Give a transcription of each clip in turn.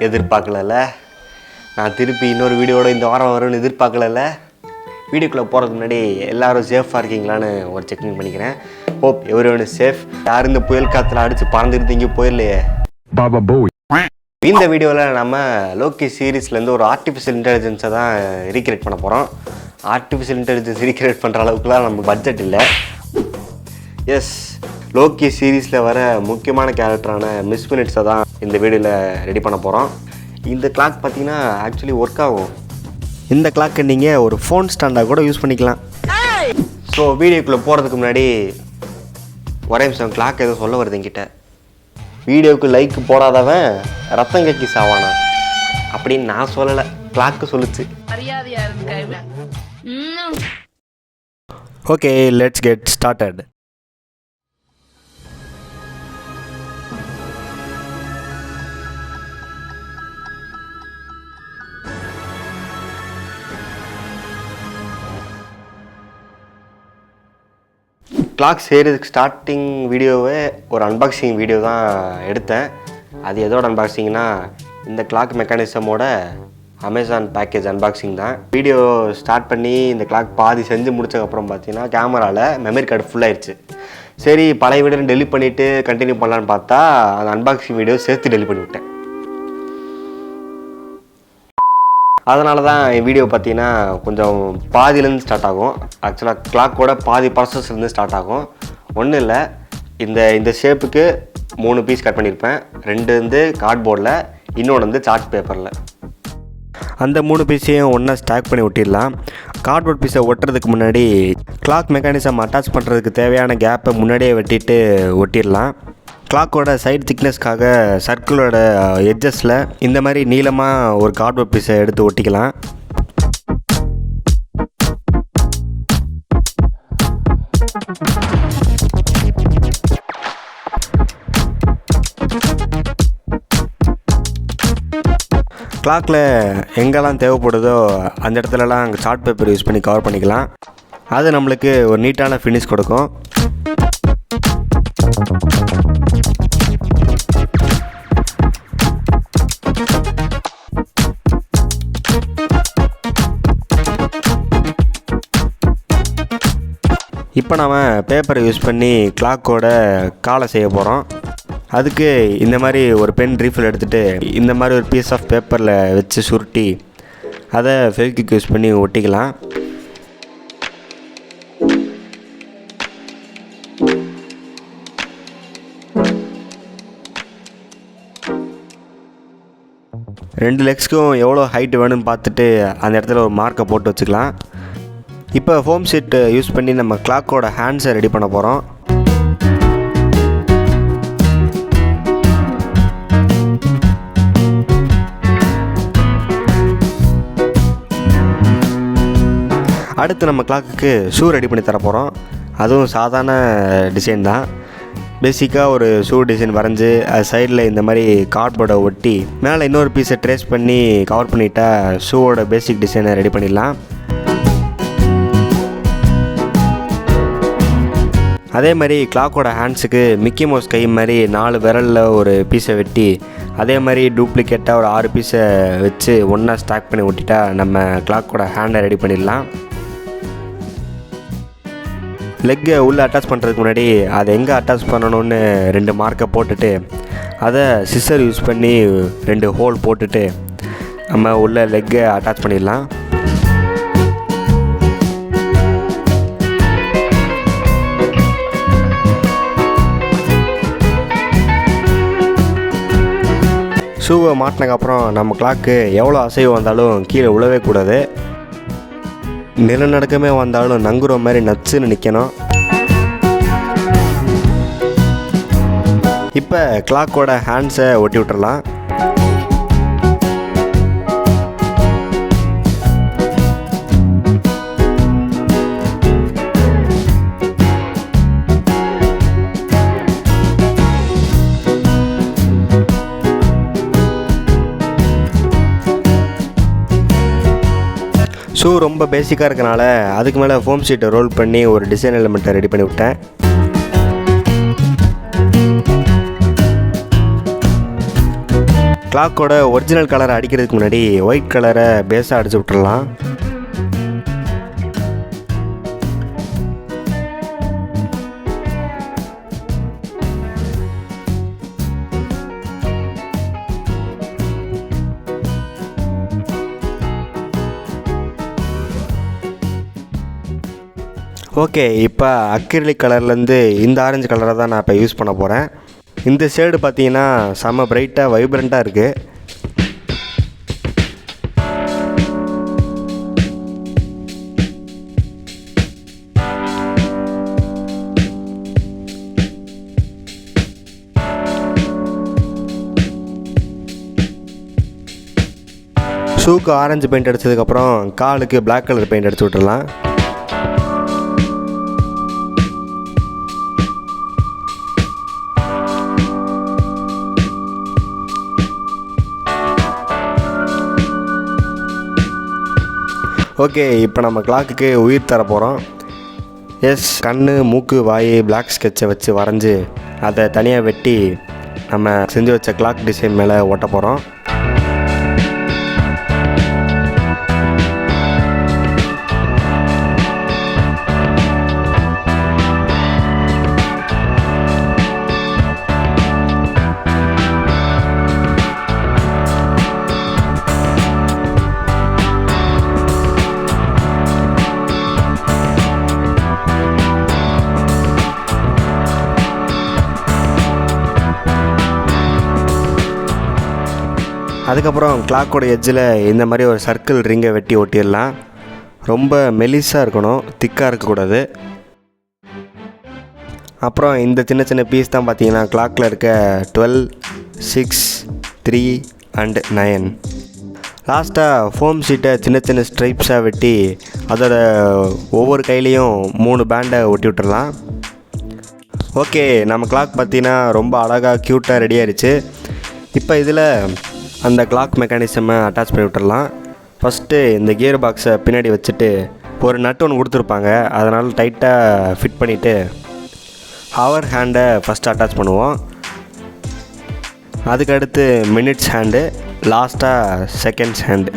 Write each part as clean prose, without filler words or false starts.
எதிர்பார்க்கல. நான் திருப்பி இன்னொரு வீடியோட இந்த வாரம் வரும்னு எதிர்பார்க்கல. வீடியோக்குள்ளே போகிறதுக்கு முன்னாடி எல்லோரும் சேஃபாக இருக்கீங்களான்னு ஒரு செக்கிங் பண்ணிக்கிறேன். Hope everyone is safe. யாரும் இந்த புயல் காற்றுல அடித்து பறந்துட்டு இங்கே போயிடலையே. இந்த வீடியோவில் நம்ம லோக்கி சீரீஸ்லேருந்து ஒரு ஆர்டிஃபிஷியல் இன்டெலிஜென்ஸை தான் ரீக்ரியேட் பண்ண போகிறோம். ஆர்டிஃபிஷியல் இன்டெலிஜென்ஸ் ரீக்ரியேட் பண்ணுற அளவுக்குலாம் நமக்கு பட்ஜெட் இல்லை. எஸ், லோக்கி சீரீஸில் வர முக்கியமான கேரக்டரான மிஸ் மினிட்ஸை தான் இந்த வீடியோவில் ரெடி பண்ண போகிறோம். இந்த கிளாக் பார்த்திங்கன்னா ஆக்சுவலி ஒர்க் ஆகும். இந்த கிளாக்கை நீங்கள் ஒரு ஃபோன் ஸ்டாண்டாக கூட யூஸ் பண்ணிக்கலாம். ஸோ வீடியோக்குள்ளே போகிறதுக்கு முன்னாடி ஒரே நிமிஷம், கிளாக் எதுவும் சொல்ல வருது என்கிட்ட. வீடியோவுக்கு லைக் போடாதவன் ரத்தம் கக்கி சாவானா அப்படின்னு நான் சொல்லலை, கிளாக்கு சொல்லுச்சு. Okay, let's get started. Clock செய்கிறதுக்கு ஸ்டார்டிங் வீடியோவே ஒரு அன்பாக்சிங் வீடியோ தான் எடுத்தேன். அது எதோட அன்பாக்சிங்னா இந்த கிளாக் மெக்கானிசமோட அமேசான் பேக்கேஜ் அன்பாக்சிங் தான். வீடியோ ஸ்டார்ட் பண்ணி இந்த கிளாக் பாதி செஞ்சு முடிச்சதுக்கப்புறம் பார்த்தீங்கன்னா கேமராவில் மெமரி கார்டு ஃபுல்லாகிடுச்சு. சரி, பழைய வீடியோ டெலிட் பண்ணிவிட்டு கண்டினியூ பண்ணலான்னு பார்த்தா அந்த அன்பாக்சிங் வீடியோ சேர்த்து டெலிட் பண்ணிவிட்டேன். அதனால தான் என் வீடியோ பார்த்தீங்கன்னா கொஞ்சம் பாதியிலேருந்து ஸ்டார்ட் ஆகும். ஆக்சுவலாக கிளாக்கோட பாதி ப்ராசஸ்லேருந்து ஸ்டார்ட் ஆகும். ஒன்றும் இல்லை, இந்த ஷேப்புக்கு 3 பீஸ் கட் பண்ணியிருப்பேன். 2 வந்து கார்ட்போர்டில், இன்னொன்று வந்து சார்ட் பேப்பரில். அந்த 3 பீஸையும் ஒன்றா ஸ்டாக் பண்ணி ஒட்டிடலாம். கார்ட்போர்ட் பீஸை ஒட்டுறதுக்கு முன்னாடி கிளாக் மெக்கானிசம் அட்டாச் பண்ணுறதுக்கு தேவையான கேப்பை முன்னாடியே வெட்டிட்டு ஒட்டிடலாம். கிளாக்கோட சைடு திக்னஸ்க்காக சர்க்கிளோட எட்ஜஸில் இந்த மாதிரி நீளமாக ஒரு கார்ட்போர்ட் பீஸை எடுத்து ஒட்டிக்கலாம். கிளாக்கில் எங்கெல்லாம் தேவைப்படுதோ அந்த இடத்துலலாம் அங்கே சார்ட் பேப்பர் யூஸ் பண்ணி கவர் பண்ணிக்கலாம். அது நம்மளுக்கு ஒரு நீட்டான ஃபினிஷ் கொடுக்கும். இப்போ நம்ம பேப்பரை யூஸ் பண்ணி கிளாக்கோட காலை செய்ய போகிறோம். அதுக்கு இந்த மாதிரி ஒரு பென் ரீஃபில் எடுத்துகிட்டு இந்த மாதிரி ஒரு பீஸ் ஆஃப் பேப்பரில் வச்சு சுருட்டி அதை ஃபெவிக்விக் யூஸ் பண்ணி ஒட்டிக்கலாம். ரெண்டு லெக்ஸ்க்கும் எவ்வளோ ஹைட் வேணும்னு பார்த்துட்டு அந்த இடத்துல ஒரு மார்க்கை போட்டு வச்சுக்கலாம். இப்போ ஃபோம் ஷீட் யூஸ் பண்ணி நம்ம கிளாக்கோட ஹேண்ட்ஸை ரெடி பண்ண போகிறோம். அடுத்து நம்ம கிளாக்குக்கு ஷூ ரெடி பண்ணி தர போகிறோம். அதுவும் சாதாரண டிசைன் தான். பேசிக்காக ஒரு ஷூ டிசைன் வரைஞ்சி அது சைடில் இந்த மாதிரி கார்ட்போர்டை ஒட்டி மேலே இன்னொரு பீஸை ட்ரேஸ் பண்ணி கவர் பண்ணிட்டா ஷூவோட பேசிக் டிசைனை ரெடி பண்ணிடலாம். அதே மாதிரி கிளாக்கோட ஹேண்ட்ஸுக்கு மிக்கி மவுஸ் கை மாதிரி 4 விரலில் ஒரு பீஸை வெட்டி அதே மாதிரி டூப்ளிகேட்டாக ஒரு 6 பீஸை வச்சு ஒன்றா ஸ்டாக் பண்ணி ஒட்டிட்டா நம்ம கிளாக்கோட ஹேண்டை ரெடி பண்ணிடலாம். லெக்கை உள்ளே அட்டாச் பண்ணுறதுக்கு முன்னாடி அதை எங்கே அட்டாச் பண்ணணும்னு 2 மார்க்கை போட்டுட்டு அதை சிசர் யூஸ் பண்ணி 2 ஹோல் போட்டுட்டு நம்ம உள்ள லெக்கை அட்டாச் பண்ணிடலாம். ஷூவை மாட்டினதுக்கப்புறம் நம்ம கிளாக்கு எவ்வளோ அசைவு வந்தாலும் கீழே விழவே கூடாது. நிலநடுக்கமே வந்தாலும் நங்குற மாதிரி நச்சுன்னு நிற்கணும். இப்போ கிளாக்கோட ஹேண்ட்ஸை ஒட்டி விட்டுறலாம். ஷூ ரொம்ப பேசிக்காக இருக்கனால அதுக்கு மேலே ஃபோம் ஷீட்டை ரோல் பண்ணி ஒரு டிசைன் எலிமெண்ட்டை ரெடி பண்ணி விட்டேன். கிளாக்கோட ஒரிஜினல் கலரை அடிக்கிறதுக்கு முன்னாடி ஒயிட் கலரை பேஸாக அடிச்சு விட்டுறலாம். ஓகே, இப்போ அக்ரிலிக் கலர்லேருந்து இந்த ஆரஞ்சு கலரை தான் நான் இப்போ யூஸ் பண்ண போகிறேன். இந்த ஷேடு பார்த்தீங்கன்னா செம்ம பிரைட்டாக வைப்ரண்ட்டாக இருக்குது. ஷூக்கு ஆரஞ்சு பெயிண்ட் அடித்ததுக்கப்புறம் காலுக்கு பிளாக் கலர் பெயிண்ட் அடிச்சு விட்டுடலாம். ஓகே, இப்போ நம்ம கிளாக்குக்கு உயிர் தர போகிறோம். எஸ், கண், மூக்கு, வாய் பிளாக் ஸ்கெட்சை வச்சு வரைஞ்சி அதை தனியாக வெட்டி நம்ம செஞ்சு வச்ச கிளாக் டிசைன் மேலே ஒட்ட போகிறோம். அதுக்கப்புறம் கிளாக்கோட எட்ஜில் இந்த மாதிரி ஒரு சர்க்கிள் ரிங்கை வெட்டி ஒட்டிடலாம். ரொம்ப மெலிசாக இருக்கணும், திக்காக இருக்கக்கூடாது. அப்புறம் இந்த சின்ன சின்ன பீஸ் தான் பார்த்தீங்கன்னா கிளாக்கில் இருக்க 12, 6, 3 and 9. லாஸ்ட்டாக ஃபோம் ஷீட்டை சின்ன சின்ன ஸ்ட்ரைப்ஸாக வெட்டி அதோட ஒவ்வொரு கையிலையும் 3 பேண்டை ஒட்டி விட்டுடலாம். ஓகே, நம்ம கிளாக் பார்த்தீங்கன்னா ரொம்ப அழகாக க்யூட்டாக ரெடி ஆயிடுச்சு. இப்போ இதில் அந்த கிளாக் மெக்கானிசமை அட்டாச் பண்ணி விட்டுடலாம். ஃபஸ்ட்டு இந்த கியர் பாக்ஸை பின்னாடி வச்சுட்டு ஒரு நட்டு ஒன்று கொடுத்துருப்பாங்க, அதனால் டைட்டாக ஃபிட் பண்ணிவிட்டு ஹவர் ஹேண்டை ஃபஸ்ட்டு அட்டாச் பண்ணுவோம். அதுக்கடுத்து மினிட்ஸ் ஹேண்டு, லாஸ்ட்டாக செகண்ட்ஸ் ஹேண்டு.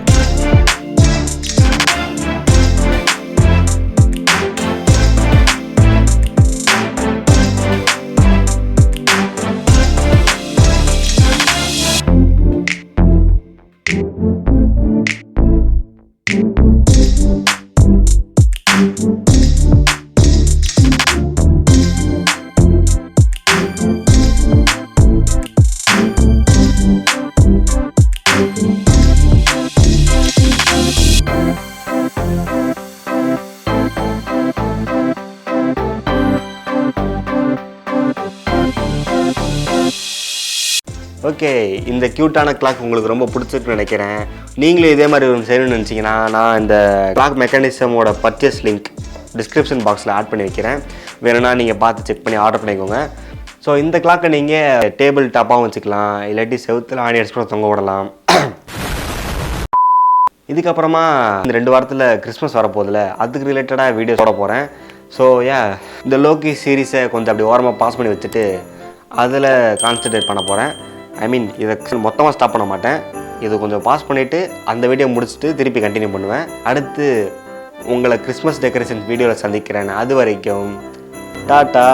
ஓகே, இந்த க்யூட்டான கிளாக் உங்களுக்கு ரொம்ப பிடிச்சிருக்குன்னு நினைக்கிறேன். நீங்களும் இதே மாதிரி ஒன்று செய்யணும்னு நினச்சிங்கன்னா நான் இந்த கிளாக் மெக்கானிசமோட பர்ச்சேஸ் லிங்க் டிஸ்கிரிப்ஷன் பாக்ஸில் ஆட் பண்ணி வைக்கிறேன். வேணும்னா நீங்கள் பார்த்து செக் பண்ணி ஆர்டர் பண்ணிக்கோங்க. ஸோ இந்த கிளாக்கை நீங்கள் டேபிள் டாப்பாகவும் வச்சுக்கலாம், இல்லாட்டி செவுத்தில் ஆணி அடிச்சு கூட தொங்க விடலாம். இதுக்கப்புறமா இந்த 2 வாரத்தில் கிறிஸ்மஸ் வரப்போதில்ல, அதுக்கு ரிலேட்டடாக வீடியோஸ் போட போகிறேன். ஸோ இந்த லோக்கி சீரீஸை கொஞ்சம் அப்படி ஓரமாக பாஸ் பண்ணி வச்சுட்டு அதில் கான்சன்ட்ரேட் பண்ண போகிறேன். இதை மொத்தமாக ஸ்டாப் பண்ண மாட்டேன். இது கொஞ்சம் பாஸ் பண்ணிவிட்டு அந்த வீடியோ முடிச்சுட்டு திருப்பி கண்டினியூ பண்ணுவேன். அடுத்து உங்களை கிறிஸ்மஸ் டெக்கரேஷன் வீடியோவில் சந்திக்கிறேன். அது வரைக்கும் டாட்டா.